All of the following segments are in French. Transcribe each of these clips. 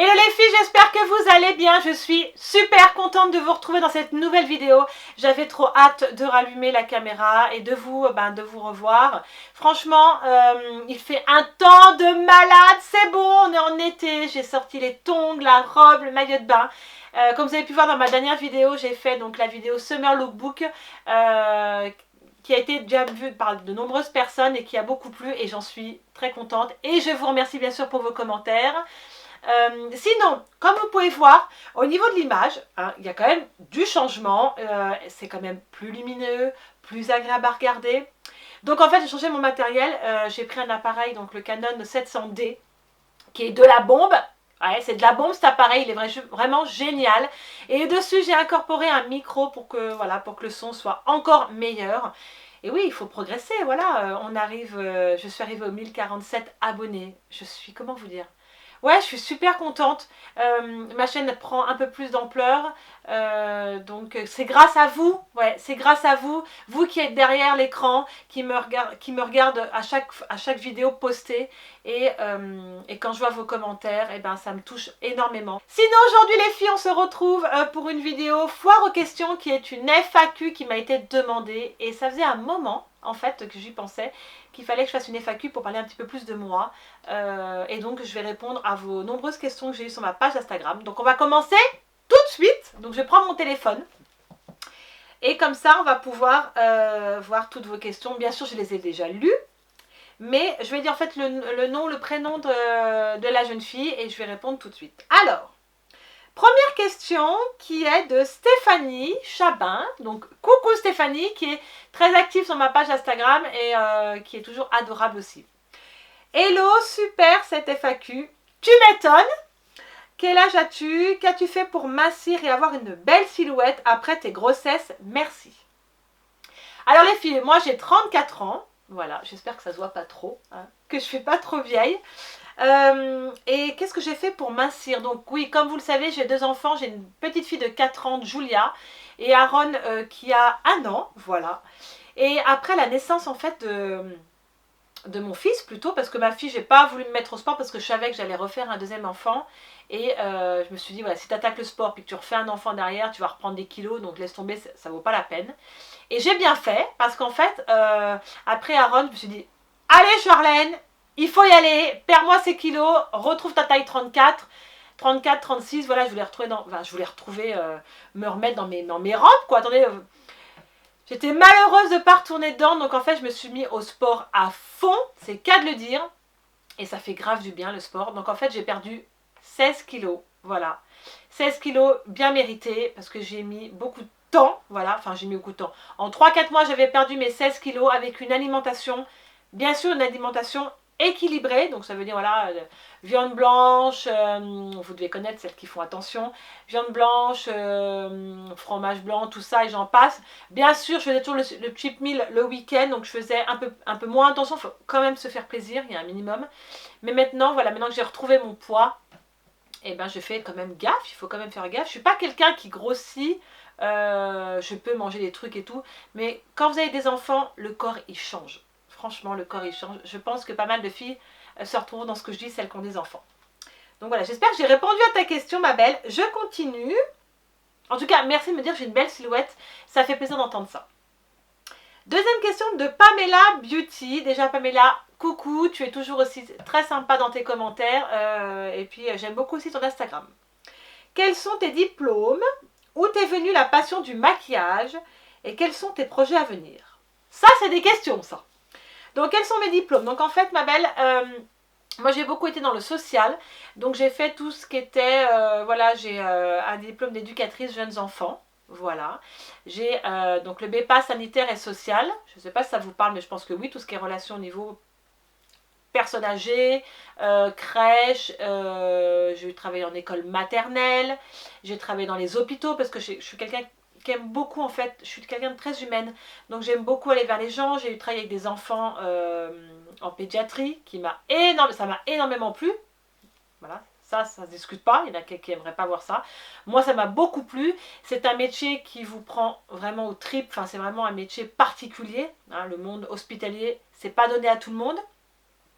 Hello les filles, j'espère que vous allez bien. Je suis super contente de vous retrouver dans cette nouvelle vidéo. J'avais trop hâte de rallumer la caméra et de vous revoir. Franchement, il fait un temps de malade. C'est bon, on est en été. J'ai sorti les tongs, la robe, le maillot de bain. Comme vous avez pu voir dans ma dernière vidéo, j'ai fait donc la vidéo Summer Lookbook qui a été déjà vue par de nombreuses personnes et qui a beaucoup plu et j'en suis très contente. Et je vous remercie bien sûr pour vos commentaires. Sinon, comme vous pouvez voir, au niveau de l'image, hein, il y a quand même du changement. C'est quand même plus lumineux, plus agréable à regarder. Donc en fait, j'ai changé mon matériel. J'ai pris un appareil, donc le Canon 700D, qui est de la bombe. Ouais, c'est de la bombe cet appareil, il est vraiment génial. Et dessus, j'ai incorporé un micro pour que, voilà, pour que le son soit encore meilleur. Et oui, il faut progresser, voilà. Je suis arrivée aux 1047 abonnés. Je suis, comment vous dire ? Ouais, je suis super contente. Ma chaîne prend un peu plus d'ampleur. Donc c'est grâce à vous. Ouais, c'est grâce à vous. Vous qui êtes derrière l'écran, qui me regardent à chaque vidéo postée. Et quand je vois vos commentaires, et ben, ça me touche énormément. Sinon, aujourd'hui les filles, on se retrouve pour une vidéo foire aux questions qui est une FAQ qui m'a été demandée. Et ça faisait un moment, en fait, que j'y pensais, qu'il fallait que je fasse une FAQ pour parler un petit peu plus de moi. Et donc je vais répondre à vos nombreuses questions que j'ai eues sur ma page Instagram. Donc on va commencer tout de suite. Donc je vais prendre mon téléphone. Et comme ça on va pouvoir voir toutes vos questions. Bien sûr je les ai déjà lues. Mais je vais dire en fait le nom, le prénom de la jeune fille. Et je vais répondre tout de suite. Alors, première question qui est de Stéphanie Chabin. Donc coucou Stéphanie, qui est très active sur ma page Instagram et qui est toujours adorable aussi. Hello, super cette FAQ. Tu m'étonnes. Quel âge as-tu? Qu'as-tu fait pour mincir et avoir une belle silhouette après tes grossesses? Merci. Alors les filles, moi j'ai 34 ans. Voilà, j'espère que ça se voit pas trop, hein, que je ne fais pas trop vieille. Et qu'est-ce que j'ai fait pour mincir? Donc oui, comme vous le savez, j'ai deux enfants. J'ai une petite fille de 4 ans, Julia, et Aaron qui a 1 an, voilà. Et après la naissance en fait de mon fils plutôt, parce que ma fille, j'ai pas voulu me mettre au sport parce que je savais que j'allais refaire un deuxième enfant. Et je me suis dit, voilà, si tu attaques le sport puis que tu refais un enfant derrière, tu vas reprendre des kilos, donc laisse tomber, ça vaut pas la peine. Et j'ai bien fait, parce qu'en fait, après Aaron, je me suis dit, allez Charlène, il faut y aller, perds-moi ces kilos, retrouve ta taille 34, 36, voilà, je voulais retrouver, me remettre dans mes robes, quoi, attendez. J'étais malheureuse de ne pas retourner dedans, donc en fait je me suis mis au sport à fond, c'est le cas de le dire. Et ça fait grave du bien le sport. Donc en fait j'ai perdu 16 kilos, voilà. 16 kilos bien mérités parce que j'ai mis beaucoup de temps, voilà. Enfin j'ai mis beaucoup de temps. En 3-4 mois j'avais perdu mes 16 kilos avec une alimentation, bien sûr une alimentation équilibrée. Donc ça veut dire voilà, viande blanche, vous devez connaître celles qui font attention, viande blanche, fromage blanc, tout ça et j'en passe. Bien sûr je faisais toujours le cheap meal le week-end, donc je faisais un peu moins attention, il faut quand même se faire plaisir, il y a un minimum. Mais maintenant, voilà, maintenant que j'ai retrouvé mon poids, et ben je fais quand même gaffe, il faut quand même faire gaffe. Je suis pas quelqu'un qui grossit, je peux manger des trucs et tout, mais quand vous avez des enfants, le corps il change. Franchement, le corps il change. Je pense que pas mal de filles se retrouvent dans ce que je dis, celles qui ont des enfants. Donc voilà, j'espère que j'ai répondu à ta question, ma belle. Je continue. En tout cas, merci de me dire que j'ai une belle silhouette. Ça fait plaisir d'entendre ça. Deuxième question de Pamela Beauty. Déjà, Pamela, coucou, tu es toujours aussi très sympa dans tes commentaires. Et puis, j'aime beaucoup aussi ton Instagram. Quels sont tes diplômes? Où t'es venue la passion du maquillage? Et quels sont tes projets à venir? Ça, c'est des questions, ça. Donc, quels sont mes diplômes? Donc, en fait, ma belle, moi, j'ai beaucoup été dans le social. Donc, j'ai fait tout ce qui était... voilà, j'ai un diplôme d'éducatrice jeunes enfants. Voilà. J'ai donc le BEPA sanitaire et social. Je ne sais pas si ça vous parle, mais je pense que oui. Tout ce qui est relation au niveau personnes âgées, crèche. J'ai travaillé en école maternelle. J'ai travaillé dans les hôpitaux parce que je suis quelqu'un qui aime beaucoup en fait, je suis quelqu'un de très humaine, donc j'aime beaucoup aller vers les gens. J'ai travaillé avec des enfants en pédiatrie, ça m'a énormément plu, voilà, ça se discute pas, il y en a qui n'aimeraient pas voir ça. Moi ça m'a beaucoup plu, c'est un métier qui vous prend vraiment aux tripes, enfin c'est vraiment un métier particulier, hein, le monde hospitalier, c'est pas donné à tout le monde.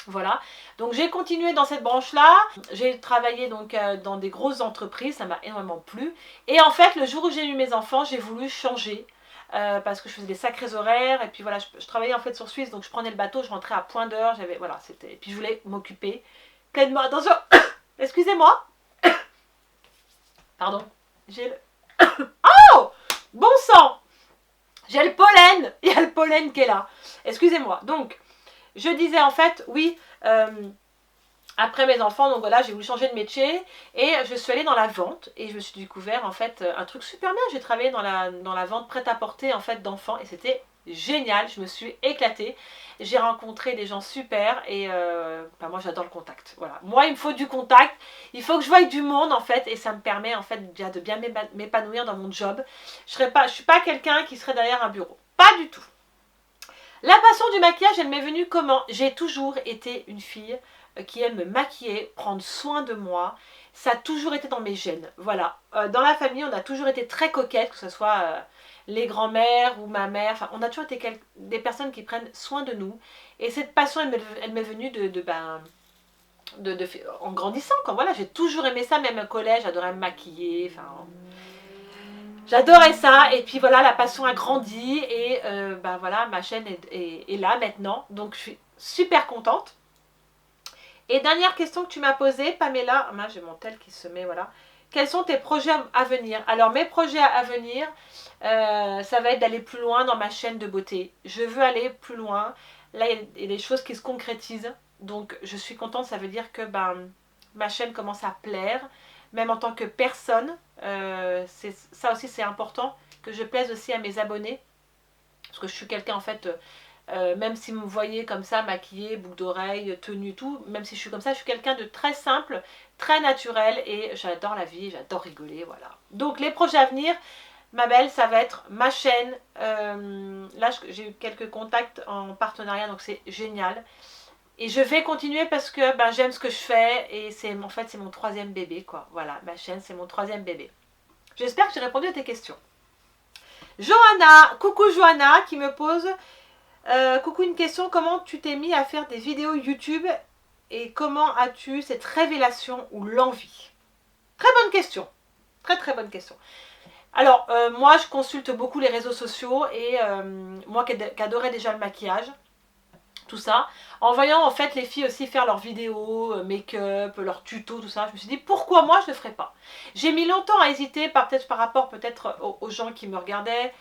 Voilà, donc j'ai continué dans cette branche-là, j'ai travaillé donc dans des grosses entreprises, ça m'a énormément plu. Et en fait, le jour où j'ai eu mes enfants, j'ai voulu changer. Parce que je faisais des sacrés horaires, et puis voilà, je travaillais en fait sur Suisse, donc je prenais le bateau, je rentrais à point d'heure, j'avais, voilà, c'était, et puis je voulais m'occuper pleinement, attention, excusez-moi, pardon, j'ai le, oh, bon sang, j'ai le pollen, il y a le pollen qui est là, excusez-moi, donc, je disais en fait, oui, après mes enfants, donc voilà, j'ai voulu changer de métier et je suis allée dans la vente et je me suis découvert en fait un truc super bien. J'ai travaillé dans la vente prêt-à-porter en fait d'enfants et c'était génial, je me suis éclatée. J'ai rencontré des gens super et moi j'adore le contact. Voilà, moi il me faut du contact, il faut que je voie du monde en fait et ça me permet en fait déjà de bien m'épanouir dans mon job. Je suis pas quelqu'un qui serait derrière un bureau, pas du tout. La passion du maquillage, elle m'est venue comment? J'ai toujours été une fille qui aime me maquiller, prendre soin de moi. Ça a toujours été dans mes gènes. Voilà. Dans la famille, on a toujours été très coquettes, que ce soit les grands-mères ou ma mère. Enfin, on a toujours été des personnes qui prennent soin de nous. Et cette passion, elle m'est venue en grandissant. Quand, voilà, j'ai toujours aimé ça, même au collège, j'adorais me maquiller. Enfin, j'adorais ça, et puis voilà, la passion a grandi, et voilà, ma chaîne est là maintenant, donc je suis super contente. Et dernière question que tu m'as posée, Pamela, j'ai mon tel qui se met, voilà. Quels sont tes projets à venir? Alors mes projets à venir, ça va être d'aller plus loin dans ma chaîne de beauté. Je veux aller plus loin, là il y a des choses qui se concrétisent, donc je suis contente, ça veut dire que ma chaîne commence à plaire, même en tant que personne, ça aussi c'est important, que je plaise aussi à mes abonnés, parce que je suis quelqu'un en fait, même si vous me voyez comme ça, maquillée, boucle d'oreille, tenue, tout, même si je suis comme ça, je suis quelqu'un de très simple, très naturel, et j'adore la vie, j'adore rigoler, voilà. Donc les projets à venir, ma belle, ça va être ma chaîne, là j'ai eu quelques contacts en partenariat, donc c'est génial. Et je vais continuer parce que j'aime ce que je fais et en fait c'est mon troisième bébé quoi. Voilà, ma chaîne c'est mon troisième bébé. J'espère que j'ai répondu à tes questions. Johanna, coucou Johanna qui me pose coucou, une question, comment tu t'es mis à faire des vidéos YouTube et comment as-tu cette révélation ou l'envie? Très bonne question, très très bonne question. Alors moi je consulte beaucoup les réseaux sociaux et moi qui adorais déjà le maquillage, tout ça, en voyant en fait les filles aussi faire leurs vidéos, make-up, leurs tutos, tout ça, je me suis dit pourquoi moi je ne le ferais pas. J'ai mis longtemps à hésiter, peut-être par rapport aux gens qui me regardaient,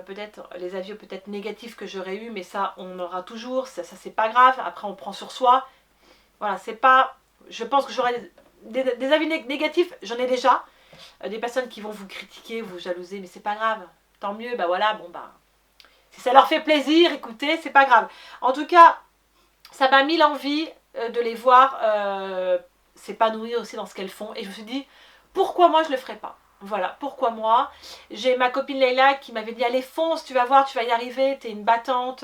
peut-être les avis peut-être négatifs que j'aurais eu, mais ça on aura toujours, ça c'est pas grave, après on prend sur soi, voilà, c'est pas, je pense que j'aurai des avis négatifs, j'en ai déjà, des personnes qui vont vous critiquer, vous jalouser, mais c'est pas grave, tant mieux, voilà, si ça leur fait plaisir, écoutez, c'est pas grave. En tout cas, ça m'a mis l'envie de les voir s'épanouir aussi dans ce qu'elles font. Et je me suis dit, pourquoi moi je le ferais pas? Voilà, pourquoi moi? J'ai ma copine Leïla qui m'avait dit, allez fonce, tu vas voir, tu vas y arriver, t'es une battante,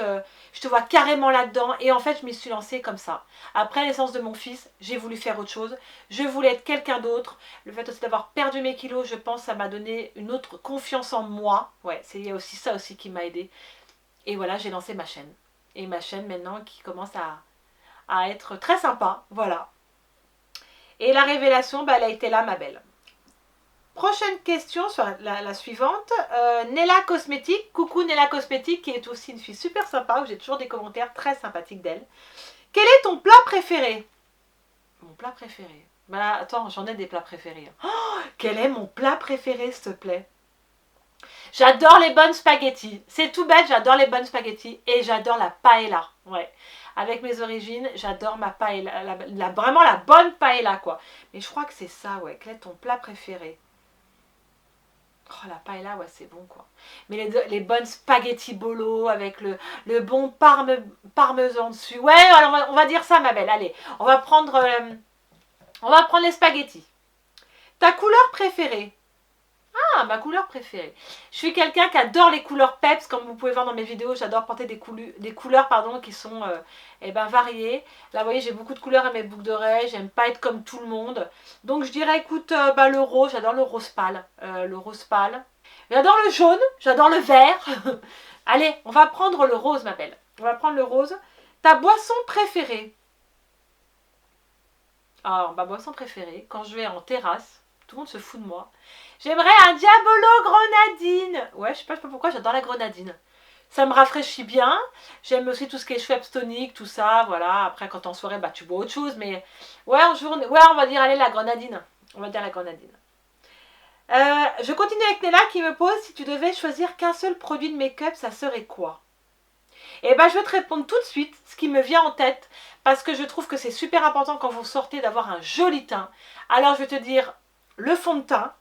je te vois carrément là-dedans. Et en fait, je m'y suis lancée comme ça. Après la naissance de mon fils, j'ai voulu faire autre chose. Je voulais être quelqu'un d'autre. Le fait aussi d'avoir perdu mes kilos, je pense, ça m'a donné une autre confiance en moi. Ouais, c'est aussi ça aussi qui m'a aidée. Et voilà, j'ai lancé ma chaîne. Et ma chaîne maintenant qui commence à être très sympa. Voilà. Et la révélation, elle a été là, ma belle. Prochaine question sur la suivante. Nella Cosmétique. Coucou Nella Cosmétique, qui est aussi une fille super sympa, où j'ai toujours des commentaires très sympathiques d'elle. Quel est ton plat préféré? Mon plat préféré. Attends, j'en ai des plats préférés. Oh, quel est mon plat préféré, s'il te plaît? J'adore les bonnes spaghettis. C'est tout bête, j'adore les bonnes spaghettis. Et j'adore la paella. Ouais. Avec mes origines, j'adore ma paella. Vraiment la bonne paella, quoi. Mais je crois que c'est ça, ouais. Quel est ton plat préféré? Oh, la paella, ouais, c'est bon, quoi. Mais les bonnes spaghettis bolo avec le bon parmesan dessus. Ouais, alors on va dire ça, ma belle. Allez, on va prendre les spaghettis. Ta couleur préférée? Ah, ma couleur préférée. Je suis quelqu'un qui adore les couleurs peps, comme vous pouvez voir dans mes vidéos. J'adore porter des couleurs qui sont variées. Là, vous voyez, j'ai beaucoup de couleurs à mes boucles d'oreilles. J'aime pas être comme tout le monde. Donc, je dirais, écoute, le rose. J'adore le rose pâle. J'adore le jaune. J'adore le vert. Allez, on va prendre le rose, ma belle. On va prendre le rose. Ta boisson préférée? Alors, ma boisson préférée, quand je vais en terrasse, tout le monde se fout de moi. J'aimerais un Diabolo grenadine. Ouais, je sais pas pourquoi, j'adore la grenadine. Ça me rafraîchit bien. J'aime aussi tout ce qui est Schweppes tonique, tout ça, voilà. Après, quand t'es en soirée, bah tu bois autre chose, mais ouais, en journée, ouais, on va dire, allez, la grenadine. On va dire la grenadine. Je continue avec Nella qui me pose, si tu devais choisir qu'un seul produit de make-up, ça serait quoi? Et ben, je vais te répondre tout de suite ce qui me vient en tête, parce que je trouve que c'est super important quand vous sortez d'avoir un joli teint. Alors, je vais te dire le fond de teint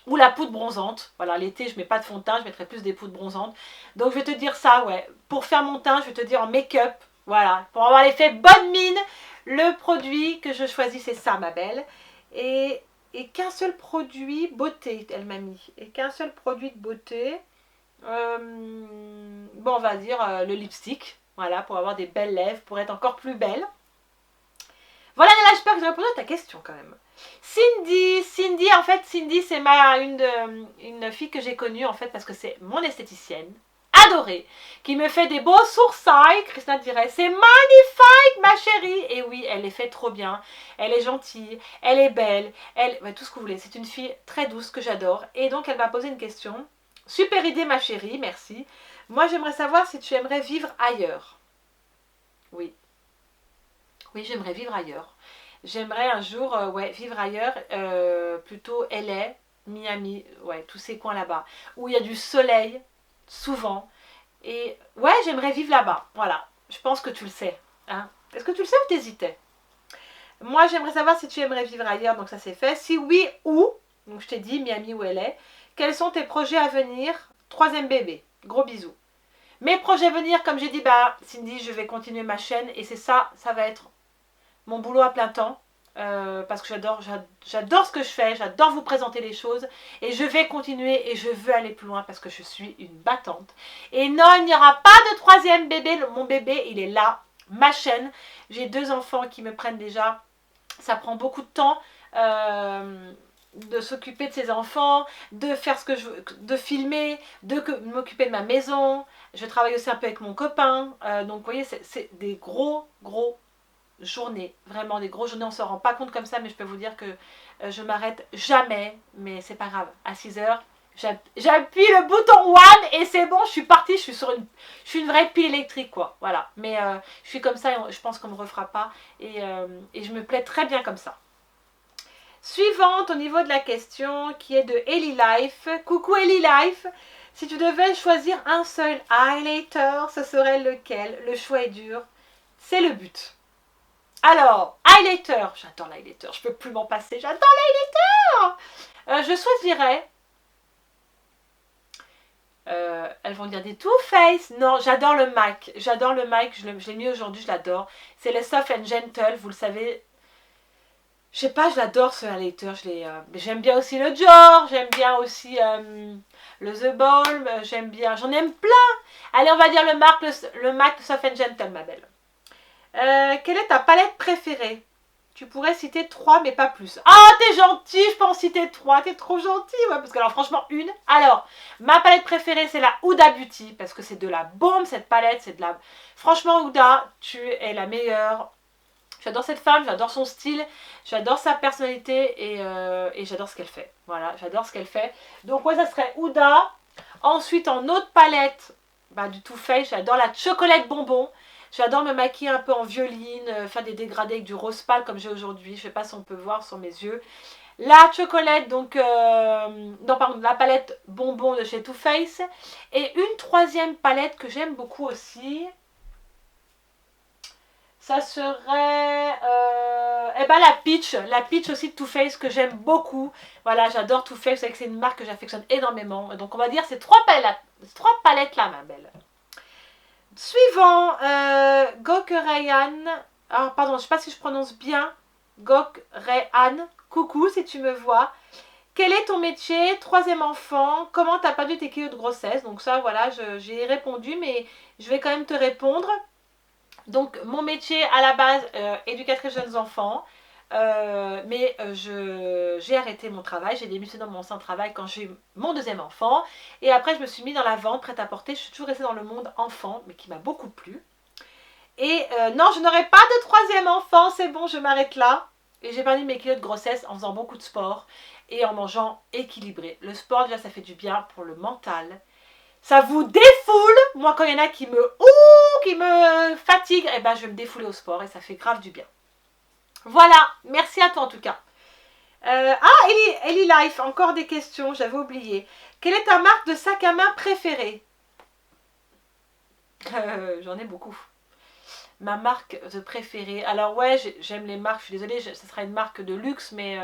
ou la poudre bronzante. Voilà, l'été, je mets pas de fond de teint, je mettrai plus des poudres bronzantes. Donc, je vais te dire ça, ouais. Pour faire mon teint, je vais te dire en make-up. Voilà, pour avoir l'effet bonne mine, le produit que je choisis, c'est ça, ma belle. Et qu'un seul produit beauté, elle m'a mis. Et qu'un seul produit de beauté. Bon, on va dire le lipstick. Voilà, pour avoir des belles lèvres, pour être encore plus belle. Voilà, là, j'espère que j'ai répondu à ta question quand même. Cindy, en fait, Cindy, c'est une fille que j'ai connue, en fait, parce que c'est mon esthéticienne, adorée, qui me fait des beaux sourcils. Christina dirait, c'est magnifique, ma chérie. Et oui, elle les fait trop bien. Elle est gentille, elle est belle, ouais, tout ce que vous voulez. C'est une fille très douce que j'adore. Et donc, elle m'a posé une question. Super idée, ma chérie, merci. Moi, j'aimerais savoir si tu aimerais vivre ailleurs. Oui. Oui, j'aimerais vivre ailleurs. J'aimerais un jour ouais, vivre ailleurs, plutôt LA, Miami, ouais, tous ces coins là-bas, où il y a du soleil, souvent. Et ouais, j'aimerais vivre là-bas. Voilà, je pense que tu le sais. Hein. Est-ce que tu le sais ou t'hésitais? Moi, j'aimerais savoir si tu aimerais vivre ailleurs, donc ça c'est fait. Si oui, où? Donc je t'ai dit Miami ou LA. Quels sont tes projets à venir? Troisième bébé. Gros bisous. Mes projets à venir, comme j'ai dit, bah Cindy, je vais continuer ma chaîne et c'est ça, ça va être mon boulot à plein temps. Parce que j'adore ce que je fais, j'adore vous présenter les choses et je vais continuer et je veux aller plus loin parce que je suis une battante. Et non, il n'y aura pas de troisième bébé, mon bébé il est là, ma chaîne. J'ai 2 enfants qui me prennent déjà, ça prend beaucoup de temps. De s'occuper de ses enfants, de faire ce que je veux, de filmer, de m'occuper de ma maison. Je travaille aussi un peu avec mon copain. Donc vous voyez, c'est des gros journées, vraiment des grosses journées, on ne se rend pas compte comme ça, mais je peux vous dire que je m'arrête jamais, mais c'est pas grave, à 6 heures, j'appuie le bouton one et c'est bon, je suis partie, je suis une vraie pile électrique quoi, voilà, mais je suis comme ça et je pense qu'on me refera pas et je me plais très bien comme ça. Suivante au niveau de la question qui est de Ellie Life. Coucou Ellie Life, si tu devais choisir un seul highlighter, ce serait lequel? Le choix est dur, c'est le but. Alors, highlighter, j'adore l'highlighter, je peux plus m'en passer, j'adore l'highlighter. Je choisirais, elles vont dire des Too Faced, non, j'adore le MAC, je l'ai mis aujourd'hui, je l'adore, c'est le Soft and Gentle, vous le savez, je sais pas, je l'adore ce highlighter, j'aime bien aussi le Dior, j'aime bien aussi le The Balm, j'aime bien, j'en aime plein. Allez, on va dire le MAC, le Soft and Gentle, ma belle. Quelle est ta palette préférée? Tu pourrais citer 3 mais pas plus. Ah, t'es gentil, je peux en citer 3, t'es trop gentil. Ouais, parce que alors franchement, une. Alors, ma palette préférée, c'est la Huda Beauty, parce que c'est de la bombe cette palette, c'est de la... Franchement, Huda, tu es la meilleure. J'adore cette femme, j'adore son style, j'adore sa personnalité et j'adore ce qu'elle fait. Voilà, j'adore ce qu'elle fait. Donc ouais, ça serait Huda. Ensuite, en autre palette, bah, du Too Faced, j'adore la chocolate bonbon. J'adore me maquiller un peu en violine, faire des dégradés avec du rose pâle comme j'ai aujourd'hui. Je ne sais pas si on peut voir sur mes yeux. La chocolate, donc, non pardon, la palette bonbon de chez Too Faced. Et une troisième palette que j'aime beaucoup aussi. Ça serait eh ben la Peach aussi de Too Faced que j'aime beaucoup. Voilà, j'adore Too Faced, c'est que c'est une marque que j'affectionne énormément. Donc on va dire ces 3 palettes là, ma belle. Suivant, Gokreyan. Ah, pardon, je ne sais pas si je prononce bien. Gokreyan. Coucou si tu me vois. Quel est ton métier? Troisième enfant. Comment t'as perdu tes kilos de grossesse? Donc ça, voilà, j'ai répondu, mais je vais quand même te répondre. Donc, mon métier à la base, éducatrice jeunes enfants. Mais j'ai arrêté mon travail, j'ai démissionné dans mon ancien travail quand j'ai eu mon deuxième enfant. Et après, je me suis mis dans la vente, prête à porter. Je suis toujours restée dans le monde enfant, mais qui m'a beaucoup plu. Et non, je n'aurai pas de troisième enfant, c'est bon, je m'arrête là. Et j'ai perdu mes kilos de grossesse en faisant beaucoup de sport et en mangeant équilibré. Le sport, déjà, ça fait du bien pour le mental. Ça vous défoule. Moi, quand il y en a qui me fatiguent, eh ben, je vais me défouler au sport et ça fait grave du bien. Voilà, merci à toi en tout cas. Ellie Life, encore des questions, j'avais oublié. Quelle est ta marque de sac à main préférée? J'en ai beaucoup. Ma marque de préférée. Alors ouais, j'aime les marques, je suis désolée, ce sera une marque de luxe, mais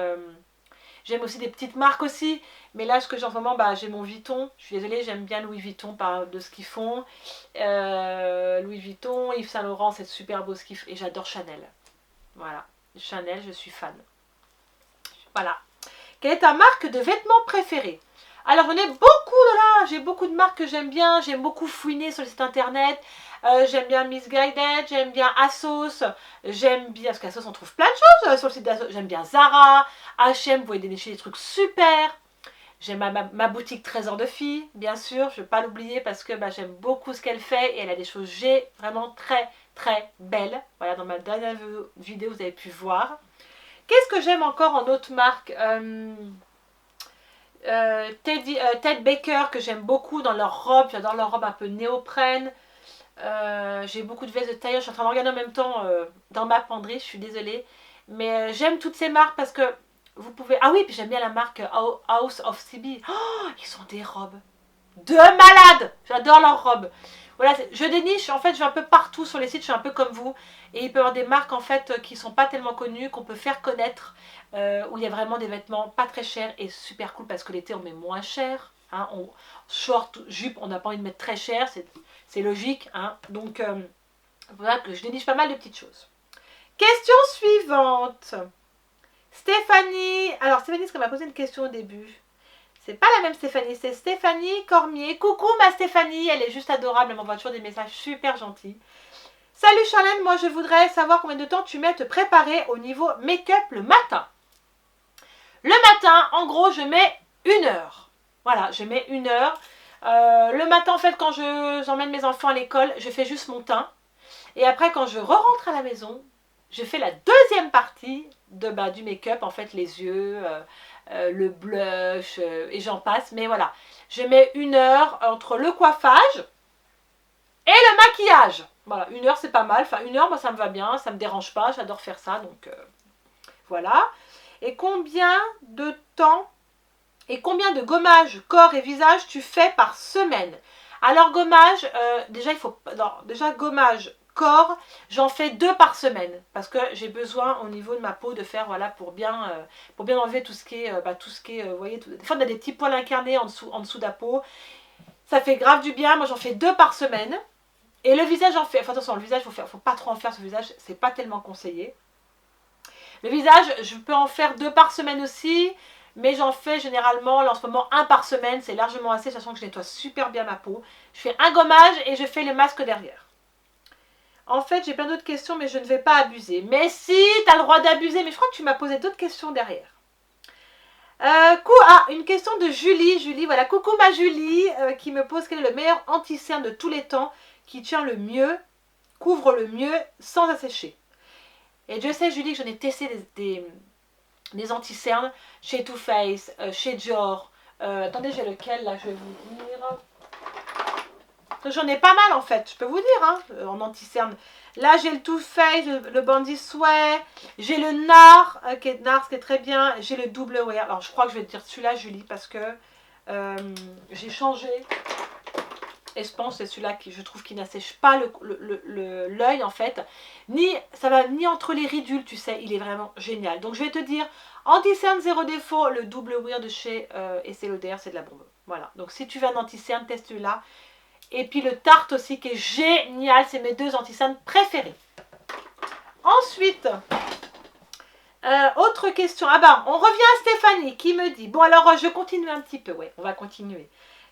j'aime aussi des petites marques aussi. Mais là, ce que j'ai en ce moment, bah, j'ai mon Vuitton. Je suis désolée, j'aime bien Louis Vuitton de ce qu'ils font. Louis Vuitton, Yves Saint Laurent, c'est super beau ce qu'ils font. Et j'adore Chanel. Voilà, Chanel, je suis fan. Voilà. Quelle est ta marque de vêtements préférée? Alors j'en ai beaucoup de là, j'ai beaucoup de marques que j'aime bien, j'aime beaucoup fouiner sur le site internet, j'aime bien Missguided, j'aime bien Asos, j'aime bien, parce qu'Asos on trouve plein de choses sur le site d'Asos, j'aime bien Zara, H&M, vous pouvez dénicher des trucs super, j'aime ma boutique Trésor de filles, bien sûr, je ne vais pas l'oublier parce que bah, j'aime beaucoup ce qu'elle fait et elle a des choses vraiment très belles, voilà dans ma dernière vidéo vous avez pu voir. Qu'est-ce que j'aime encore en autre marque? Ted Baker que j'aime beaucoup dans leurs robes, j'adore leurs robes un peu néoprène. J'ai beaucoup de vestes de tailleur, je suis en train de regarder en même temps dans ma penderie, je suis désolée. Mais j'aime toutes ces marques parce que vous pouvez... Ah oui, puis j'aime bien la marque House of CB. Oh, ils ont des robes de malades. J'adore leurs robes. Voilà, je déniche, en fait, je vais un peu partout sur les sites, je suis un peu comme vous. Et il peut y avoir des marques, en fait, qui ne sont pas tellement connues, qu'on peut faire connaître, où il y a vraiment des vêtements pas très chers et super cool, parce que l'été, on met moins cher. Hein, short, jupe, on n'a pas envie de mettre très cher, c'est logique. Hein, donc, voilà que je déniche pas mal de petites choses. Question suivante. Stéphanie. Alors, Stéphanie, est-ce qu'elle m'a posé une question au début? C'est pas la même Stéphanie, c'est Stéphanie Cormier. Coucou ma Stéphanie, elle est juste adorable, elle m'envoie toujours des messages super gentils. Salut Charlène, moi je voudrais savoir combien de temps tu mets à te préparer au niveau make-up le matin. Le matin, en gros, je mets 1 heure. Voilà, je mets 1 heure. Le matin, en fait, quand j'emmène mes enfants à l'école, je fais juste mon teint. Et après, quand je rentre à la maison, je fais la deuxième partie du make-up, en fait, les yeux, le blush, et j'en passe. Mais voilà, je mets 1 heure entre le coiffage et le maquillage. Voilà, 1 heure, c'est pas mal. Enfin, 1 heure, moi, ça me va bien, ça me dérange pas, j'adore faire ça. Donc, voilà. Et combien de temps et combien de gommage corps et visage tu fais par semaine? Alors, gommage, déjà, il faut... Non, déjà, gommage corps, j'en fais 2 par semaine parce que j'ai besoin au niveau de ma peau de faire, voilà, pour bien enlever tout ce qui est, vous voyez, des fois on a des petits poils incarnés en dessous de la peau, ça fait grave du bien. Moi j'en fais 2 par semaine et le visage j'en fais, enfin attention, le visage faut pas trop en faire sur le visage, c'est pas tellement conseillé. Le visage je peux en faire 2 par semaine aussi, mais j'en fais généralement là en ce moment 1 par semaine, c'est largement assez, sachant que je nettoie super bien ma peau. Je fais un gommage et je fais le masque derrière. En fait, j'ai plein d'autres questions, mais je ne vais pas abuser. Mais si, tu as le droit d'abuser. Mais je crois que tu m'as posé d'autres questions derrière. Une question de Julie. Julie, voilà. Coucou ma Julie, qui me pose quel est le meilleur anti-cerne de tous les temps, qui tient le mieux, couvre le mieux, sans assécher. Et je sais, Julie, que j'en ai testé des anti-cernes chez Too Faced, chez Dior. Attendez, j'ai lequel là, je vais vous dire. J'en ai pas mal en fait, je peux vous dire, hein, en anti-cerne. Là j'ai le Too Faced, le Bandit Sweat, j'ai le NARS, qui est très bien, j'ai le double wear. Alors je crois que je vais te dire celui-là Julie, parce que j'ai changé. Et je pense que c'est celui-là qui je trouve qui n'assèche pas l'œil en fait. Ça va ni entre les ridules, tu sais, il est vraiment génial. Donc je vais te dire, anti-cerne zéro défaut, le double wear de chez Estée Lauder, c'est de la bombe. Voilà, donc si tu veux un anti-cerne, teste celui-là. Et puis le Tarte aussi qui est génial, c'est mes 2 anti-cernes préférés. Ensuite, autre question. Ah ben, on revient à Stéphanie qui me dit, bon alors je continue un petit peu, ouais, on va continuer.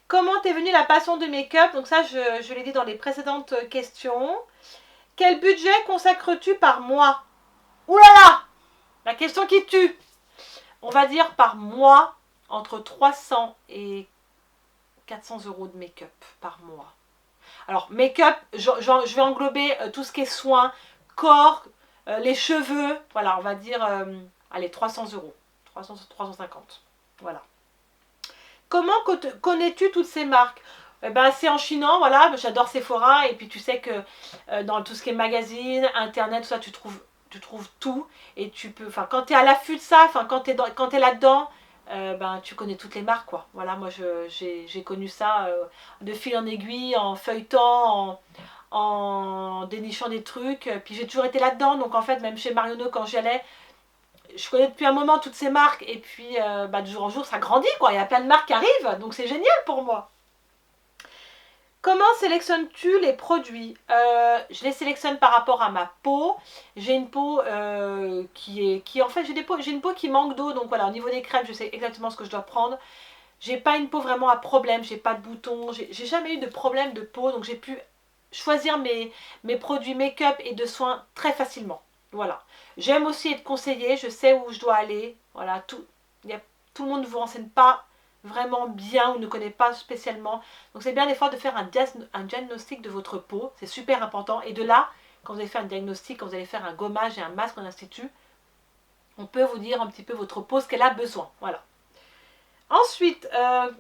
Comment t'es venue la passion de make-up? Donc ça, je l'ai dit dans les précédentes questions. Quel budget consacres-tu par mois? Ouh là là, la question qui tue. On va dire par mois, entre 300 et 400 € de make-up par mois. Alors, make-up, je vais englober tout ce qui est soins, corps, les cheveux, voilà, on va dire allez, 300 euros, 300, 350, voilà. Comment connais-tu toutes ces marques? Eh ben, c'est en chinant, voilà, j'adore Sephora, et puis tu sais que dans tout ce qui est magazine, internet, tout ça, tu trouves tout, et tu peux, enfin, quand tu es à l'affût de ça, enfin, quand tu es là-dedans, ben, tu connais toutes les marques, quoi. Voilà, moi, j'ai connu ça de fil en aiguille, en feuilletant, en dénichant des trucs, puis j'ai toujours été là-dedans, donc en fait, même chez Marionneau, quand j'y allais, je connais depuis un moment toutes ces marques, et puis bah, de jour en jour, ça grandit, quoi. Il y a plein de marques qui arrivent, donc c'est génial pour moi. Comment sélectionnes-tu les produits? Je les sélectionne par rapport à ma peau. J'ai une peau en fait, j'ai une peau qui manque d'eau, donc voilà, au niveau des crèmes, je sais exactement ce que je dois prendre. J'ai pas une peau vraiment à problème, j'ai pas de boutons, j'ai jamais eu de problème de peau, donc j'ai pu choisir mes produits make-up et de soins très facilement. Voilà. J'aime aussi être conseillée, je sais où je dois aller. Voilà, tout le monde ne vous renseigne pas vraiment bien ou ne connaît pas spécialement. Donc c'est bien des fois de faire un diagnostic de votre peau, c'est super important. Et de là, quand vous avez fait un diagnostic, quand vous allez faire un gommage et un masque en institut, on peut vous dire un petit peu votre peau, ce qu'elle a besoin. Voilà. Ensuite,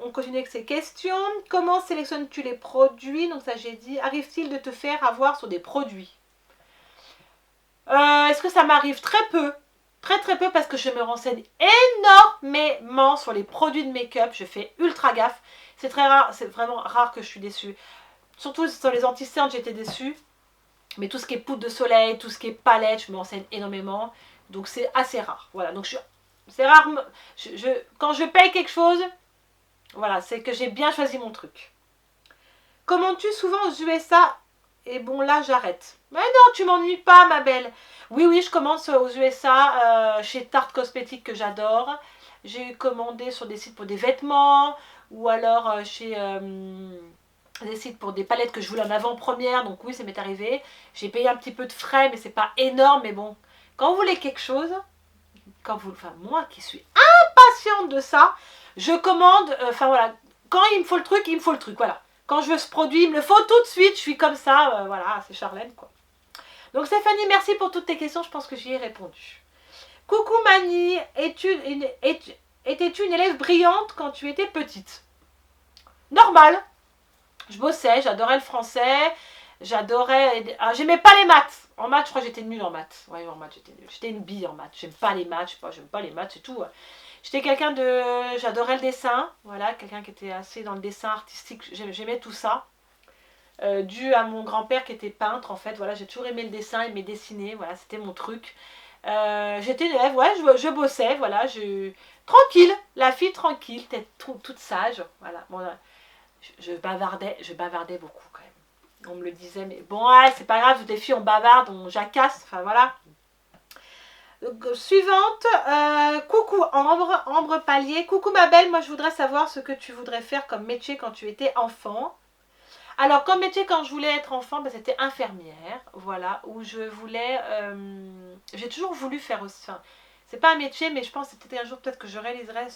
on continue avec ces questions. Comment sélectionnes-tu les produits? Donc ça j'ai dit. Arrive-t-il de te faire avoir sur des produits? Est-ce que ça m'arrive? Très peu. Très très peu parce que je me renseigne énormément sur les produits de make-up. Je fais ultra gaffe. C'est très rare, c'est vraiment rare que je suis déçue. Surtout sur les anti-cernes, j'étais déçue. Mais tout ce qui est poudre de soleil, tout ce qui est palette, je me renseigne énormément. Donc c'est assez rare. Voilà, donc c'est rare. Quand je paye quelque chose, voilà, c'est que j'ai bien choisi mon truc. Commandes-tu souvent aux USA? Et bon, là, j'arrête. Mais non, tu m'ennuies pas, ma belle. Oui, oui, je commande aux USA, chez Tarte Cosmétique, que j'adore. J'ai commandé sur des sites pour des vêtements, ou alors chez des sites pour des palettes que je voulais en avant-première. Donc oui, ça m'est arrivé. J'ai payé un petit peu de frais, mais c'est pas énorme. Mais bon, quand vous voulez quelque chose, enfin, moi qui suis impatiente de ça, je commande, enfin voilà, quand il me faut le truc, il me faut le truc, voilà. Quand je veux ce produit, il me le faut tout de suite, je suis comme ça, voilà, c'est Charlène, quoi. Donc Stéphanie, merci pour toutes tes questions, je pense que j'y ai répondu. Coucou Mani, étais-tu une élève brillante quand tu étais petite? Normal, je bossais, j'adorais le français, j'aimais pas les maths. En maths, je crois que j'étais nulle en maths. Ouais, en maths, j'étais nulle. J'étais une bille en maths. J'aime pas les maths, je sais pas, j'aime pas les maths, c'est tout. J'étais quelqu'un de... J'adorais le dessin, voilà, quelqu'un qui était assez dans le dessin artistique, j'aimais tout ça. Dû à mon grand-père qui était peintre, en fait, voilà, j'ai toujours aimé le dessin, aimé dessiner, voilà, c'était mon truc. J'étais une élève, ouais, je bossais, voilà, tranquille, la fille tranquille, toute sage, voilà. Bon, je bavardais beaucoup quand même. On me le disait, mais bon, ouais, c'est pas grave, toutes les filles on bavarde, on jacasse, enfin voilà. Suivante, coucou Ambre Palier. Coucou ma belle, moi je voudrais savoir ce que tu voudrais faire comme métier quand tu étais enfant. Alors comme métier quand je voulais être enfant, ben, c'était infirmière, voilà, où je voulais, j'ai toujours voulu faire aussi, enfin, c'est pas un métier mais je pense que c'était un jour peut-être que je réaliserais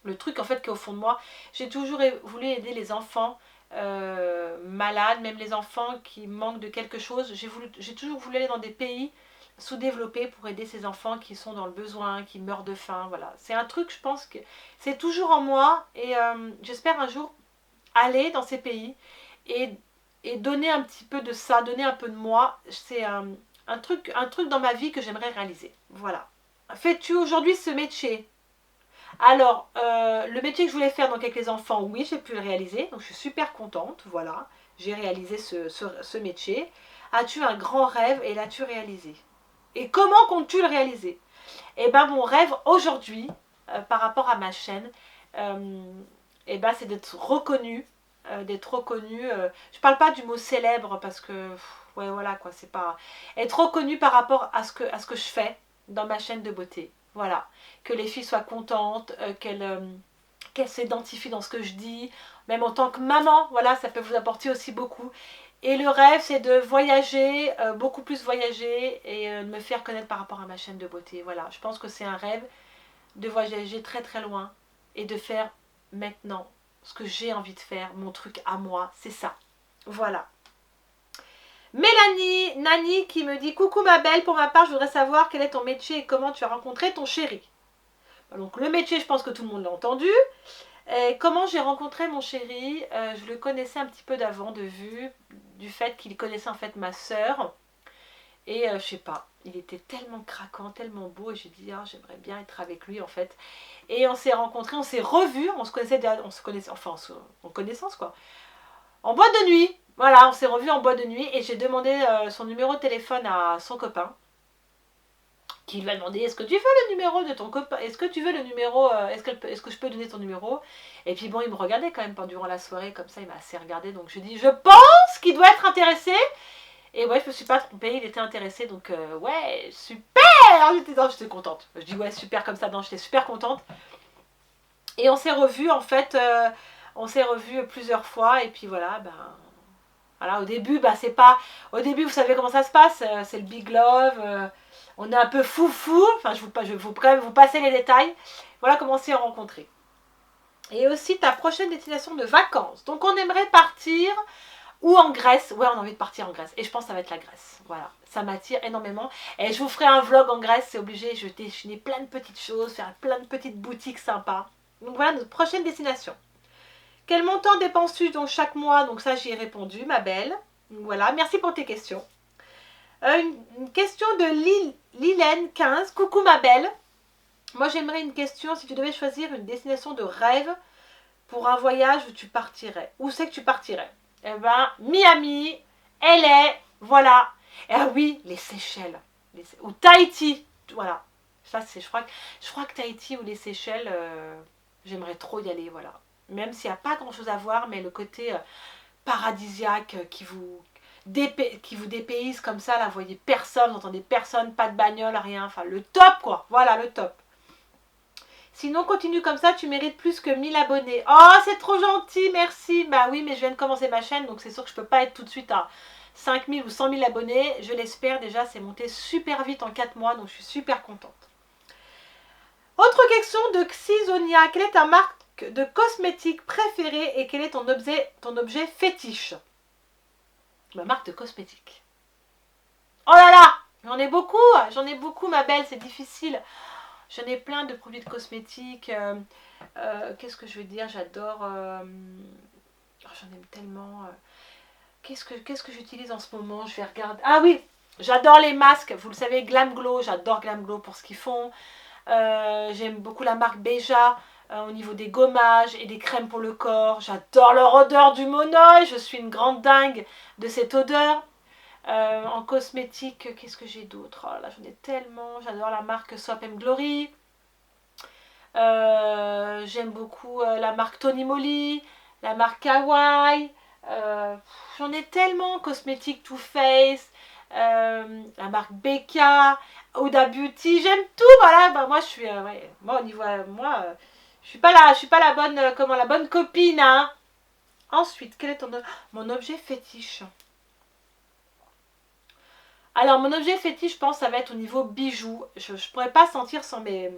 le truc en fait qui est au fond de moi. J'ai toujours voulu aider les enfants malades, même les enfants qui manquent de quelque chose. J'ai toujours voulu aller dans des pays sous-développés pour aider ces enfants qui sont dans le besoin, qui meurent de faim. Voilà, c'est un truc, je pense que c'est toujours en moi et j'espère un jour aller dans ces pays et, donner un petit peu de ça, donner un peu de moi. C'est un truc dans ma vie que j'aimerais réaliser. Voilà. Fais-tu aujourd'hui ce métier? Alors, le métier que je voulais faire donc avec les enfants, oui, j'ai pu le réaliser. Donc, je suis super contente. Voilà, j'ai réalisé ce métier. As-tu un grand rêve et l'as-tu réalisé? Et comment comptes-tu le réaliser? Eh bien, mon rêve aujourd'hui, par rapport à ma chaîne, eh ben, c'est d'être reconnue. Je parle pas du mot célèbre parce que, ouais, voilà quoi, c'est pas... Être reconnue par rapport à ce que je fais dans ma chaîne de beauté. Voilà, que les filles soient contentes, qu'elles s'identifient dans ce que je dis, même en tant que maman, voilà, ça peut vous apporter aussi beaucoup. Et le rêve, c'est de voyager, beaucoup plus voyager et de me faire connaître par rapport à ma chaîne de beauté. Voilà, je pense que c'est un rêve de voyager très très loin et de faire maintenant ce que j'ai envie de faire, mon truc à moi, c'est ça. Voilà. Mélanie, Nani qui me dit: coucou ma belle, pour ma part, je voudrais savoir quel est ton métier et comment tu as rencontré ton chéri. Donc le métier, je pense que tout le monde l'a entendu. Et comment j'ai rencontré mon chéri, je le connaissais un petit peu d'avant de vue, du fait qu'il connaissait en fait ma sœur. Et je sais pas, il était tellement craquant, tellement beau, et j'ai dit: ah, j'aimerais bien être avec lui en fait. Et on s'est rencontrés, on s'est revus, on se connaissait, enfin en connaissance quoi, en boîte de nuit. Voilà, on s'est revus en boîte de nuit et j'ai demandé son numéro de téléphone à son copain, qui lui a demandé: est-ce que tu veux le numéro de ton copain, est-ce que tu veux le numéro, est-ce que je peux donner ton numéro? Et puis bon, il me regardait quand même durant la soirée, comme ça il m'a assez regardé, donc je dis: je pense qu'il doit être intéressé. Et ouais, je me suis pas trompée, il était intéressé, donc ouais, super. J'étais contente. Je dis ouais, super comme ça, non, j'étais super contente. Et on s'est revus en fait, on s'est revus plusieurs fois, et puis voilà, ben voilà, au début, bah c'est pas, au début vous savez comment ça se passe, c'est le big love, on est un peu foufou, enfin je vais quand même vous passer les détails. Voilà comment on s'est rencontrés. Et aussi ta prochaine destination de vacances. Donc on aimerait partir ou en Grèce. Ouais, on a envie de partir en Grèce. Et je pense que ça va être la Grèce. Voilà, ça m'attire énormément. Et je vous ferai un vlog en Grèce, c'est obligé. Je vais déchiner plein de petites choses, faire plein de petites boutiques sympas. Donc voilà notre prochaine destination. Quel montant dépenses-tu donc chaque mois? Donc ça, j'y ai répondu, ma belle. Voilà, merci pour tes questions. Une question de Lilène 15. Coucou ma belle. Moi, j'aimerais une question. Si tu devais choisir une destination de rêve pour un voyage, où tu partirais? Où c'est que tu partirais? Eh ben, Miami, LA, voilà. Et ah oui, les Seychelles. Ou Tahiti. Voilà. Ça, c'est, je crois que Tahiti ou les Seychelles, j'aimerais trop y aller, voilà. Même s'il n'y a pas grand-chose à voir, mais le côté paradisiaque qui vous dépayse comme ça, là, vous voyez personne, vous entendez personne, pas de bagnole, rien. Enfin, le top, quoi. Voilà, le top. Sinon, continue comme ça, tu mérites plus que 1000 abonnés. Oh, c'est trop gentil, merci. Bah oui, mais je viens de commencer ma chaîne, donc c'est sûr que je ne peux pas être tout de suite à 5000 ou 100 000 abonnés. Je l'espère déjà, c'est monté super vite en 4 mois, donc je suis super contente. Autre question de Xizonia. Quelle est ta marque de cosmétiques préférée et quel est ton objet fétiche? Ma marque de cosmétiques. Oh là là, j'en ai beaucoup ma belle, c'est difficile. J'en ai plein de produits de cosmétiques. Qu'est-ce que je veux dire? J'adore. J'en aime tellement. Qu'est-ce que j'utilise en ce moment? Je vais regarder. Ah oui, j'adore les masques. Vous le savez, Glam Glow. J'adore Glam Glow pour ce qu'ils font. J'aime beaucoup la marque Beja au niveau des gommages et des crèmes pour le corps. J'adore leur odeur du monoï. Je suis une grande dingue de cette odeur. En cosmétique, qu'est-ce que j'ai d'autre? Oh là, j'en ai tellement. J'adore la marque Soap & Glory. J'aime beaucoup la marque Tony Moly, la marque Kawaii. J'en ai tellement. Cosmétique Too Faced, la marque Becca, Huda Beauty. J'aime tout. Voilà. Bah, moi, je suis. Ouais, moi, au niveau. Je suis pas la bonne. La bonne copine. Hein. Ensuite, quel est mon objet fétiche? Alors, mon objet fétiche, je pense, ça va être au niveau bijoux. Je ne pourrais pas sentir sans mes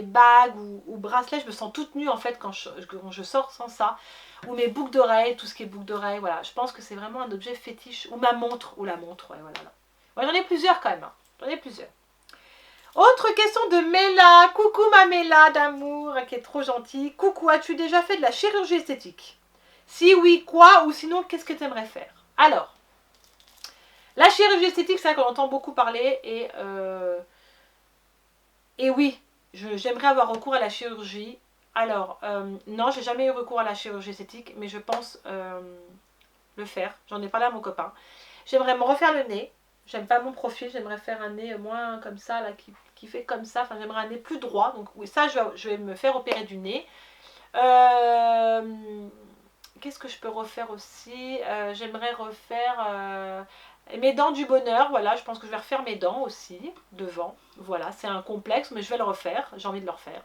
bagues ou bracelets. Je me sens toute nue, en fait, quand je sors sans ça. Ou mes boucles d'oreilles, tout ce qui est boucles d'oreilles, voilà. Je pense que c'est vraiment un objet fétiche. Ou ma montre, ouais, voilà. Ouais, j'en ai plusieurs, quand même. Hein. J'en ai plusieurs. Autre question de Mela. Coucou, ma Mela d'amour, qui est trop gentille. Coucou, as-tu déjà fait de la chirurgie esthétique? Si oui, quoi? Ou sinon, qu'est-ce que tu aimerais faire? Alors... La chirurgie esthétique, c'est vrai qu'on entend beaucoup parler et oui, j'aimerais avoir recours à la chirurgie. Alors, non, j'ai jamais eu recours à la chirurgie esthétique, mais je pense le faire. J'en ai parlé à mon copain. J'aimerais me refaire le nez. J'aime pas mon profil, j'aimerais faire un nez moins comme ça, là, qui fait comme ça. Enfin, j'aimerais un nez plus droit. Donc oui, ça, je vais me faire opérer du nez. Qu'est-ce que je peux refaire aussi? J'aimerais refaire... mes dents du bonheur, voilà, je pense que je vais refaire mes dents aussi, devant. Voilà, c'est un complexe, mais je vais le refaire, j'ai envie de le refaire.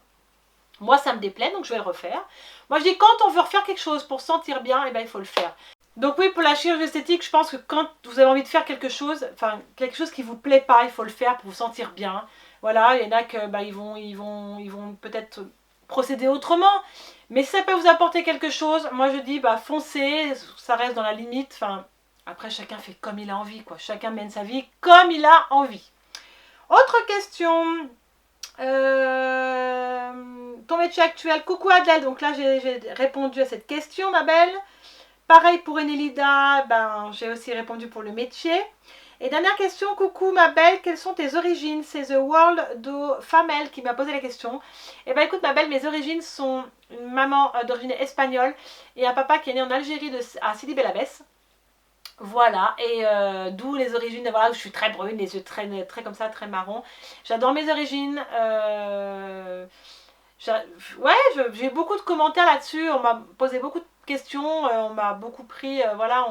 Moi, ça me déplaît, donc je vais le refaire. Moi, je dis, quand on veut refaire quelque chose pour se sentir bien, eh ben, il faut le faire. Donc oui, pour la chirurgie esthétique, je pense que quand vous avez envie de faire quelque chose, enfin, quelque chose qui vous plaît pas, il faut le faire pour vous sentir bien. Voilà, il y en a que, bah, ils vont peut-être procéder autrement. Mais si ça peut vous apporter quelque chose, moi je dis, bah, foncez, ça reste dans la limite, enfin... Après, chacun fait comme il a envie, quoi. Chacun mène sa vie comme il a envie. Autre question. Ton métier actuel. Coucou Adèle. Donc là, j'ai répondu à cette question, ma belle. Pareil pour Enelida, ben, j'ai aussi répondu pour le métier. Et dernière question, coucou ma belle, quelles sont tes origines? C'est The World de Famel qui m'a posé la question. Et ben écoute ma belle, mes origines sont une maman d'origine espagnole et un papa qui est né en Algérie à Sidi Bel Abbès. Voilà, et d'où les origines, voilà, je suis très brune, les yeux très comme ça, très marron. J'adore mes origines. Ouais, j'ai beaucoup de commentaires là-dessus, on m'a posé beaucoup de questions, on m'a beaucoup pris, voilà,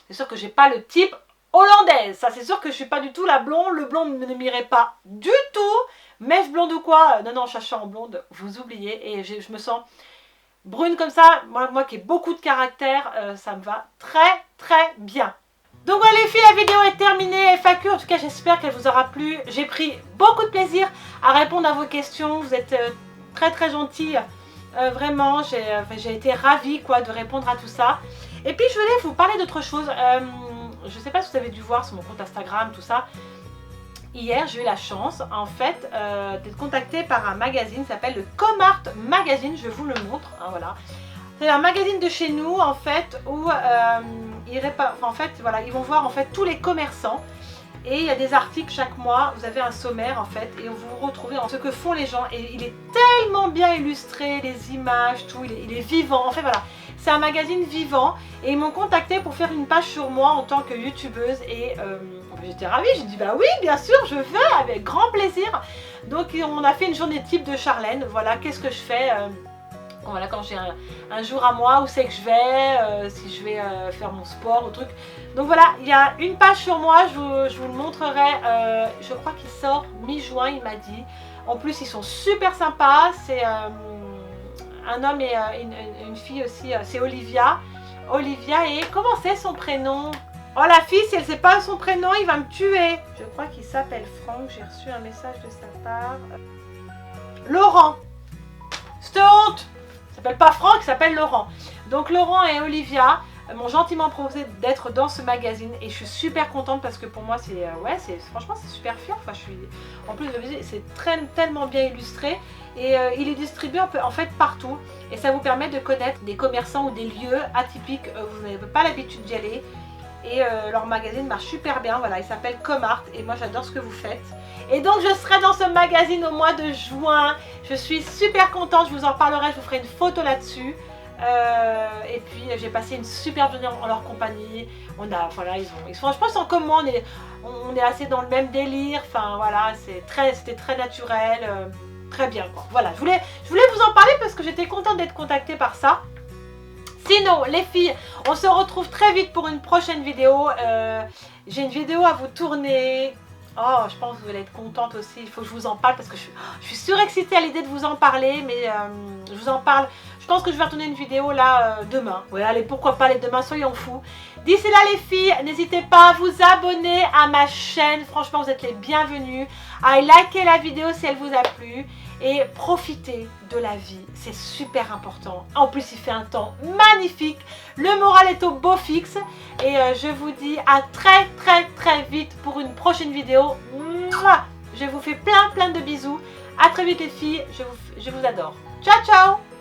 c'est sûr que j'ai pas le type hollandaise, ça c'est sûr que je suis pas du tout la blonde, le blond ne m'irait pas du tout, mèche blonde ou quoi, non, chacha en blonde, vous oubliez, et je me sens brune comme ça, moi qui ai beaucoup de caractère, ça me va très bien. Donc voilà les filles, la vidéo est terminée, FAQ, en tout cas j'espère qu'elle vous aura plu, j'ai pris beaucoup de plaisir à répondre à vos questions, vous êtes très gentille, vraiment, j'ai été ravie quoi, de répondre à tout ça. Et puis je voulais vous parler d'autre chose, je ne sais pas si vous avez dû voir sur mon compte Instagram, tout ça. Hier, j'ai eu la chance, en fait, d'être contactée par un magazine qui s'appelle le Comart Magazine. Je vous le montre, hein, voilà. C'est un magazine de chez nous, en fait, où ils vont voir en fait tous les commerçants. Et il y a des articles chaque mois, vous avez un sommaire en fait, et vous vous retrouvez en ce que font les gens. Et il est tellement bien illustré, les images, tout, il est vivant. En fait, voilà, c'est un magazine vivant. Et ils m'ont contacté pour faire une page sur moi en tant que youtubeuse. Et j'étais ravie, j'ai dit bah oui, bien sûr, je veux, avec grand plaisir. Donc on a fait une journée type de Charlène. Voilà, qu'est-ce que je fais voilà, quand j'ai un jour à moi, où c'est que je vais, si je vais faire mon sport ou truc. Donc voilà, il y a une page sur moi, je vous le montrerai, je crois qu'il sort mi-juin, il m'a dit. En plus, ils sont super sympas, c'est un homme et une fille aussi, c'est Olivia. Olivia, et comment c'est son prénom? Oh la fille, si elle ne sait pas son prénom, il va me tuer. Je crois qu'il s'appelle Franck, j'ai reçu un message de sa part. Laurent. Cette honte! Il s'appelle pas Franck, il s'appelle Laurent. Donc Laurent et Olivia m'ont gentiment proposé d'être dans ce magazine et je suis super contente parce que pour moi c'est franchement c'est super fier. Enfin, en plus c'est tellement bien illustré et il est distribué en fait partout et ça vous permet de connaître des commerçants ou des lieux atypiques, vous n'avez pas l'habitude d'y aller. Et leur magazine marche super bien, voilà, il s'appelle Comart et moi j'adore ce que vous faites. Et donc je serai dans ce magazine au mois de juin, je suis super contente, je vous en parlerai, je vous ferai une photo là-dessus. Et puis j'ai passé une super journée en leur compagnie, voilà, je pense qu'ils sont comme moi, on est assez dans le même délire, enfin voilà, c'était très naturel, très bien quoi. Voilà, je voulais vous en parler parce que j'étais contente d'être contactée par ça. Sinon, les filles, on se retrouve très vite pour une prochaine vidéo. J'ai une vidéo à vous tourner. Oh, je pense que vous allez être contente aussi. Il faut que je vous en parle parce que je suis surexcitée à l'idée de vous en parler. Mais je vous en parle. Je pense que je vais retourner une vidéo là demain. Ouais, allez, pourquoi pas les demain, soyons fous. D'ici là, les filles, n'hésitez pas à vous abonner à ma chaîne. Franchement, vous êtes les bienvenus. À liker la vidéo si elle vous a plu. Et profitez de la vie, c'est super important. En plus, il fait un temps magnifique. Le moral est au beau fixe. Et je vous dis à très vite pour une prochaine vidéo. Mouah, je vous fais plein de bisous. À très vite les filles, je vous adore. Ciao ciao.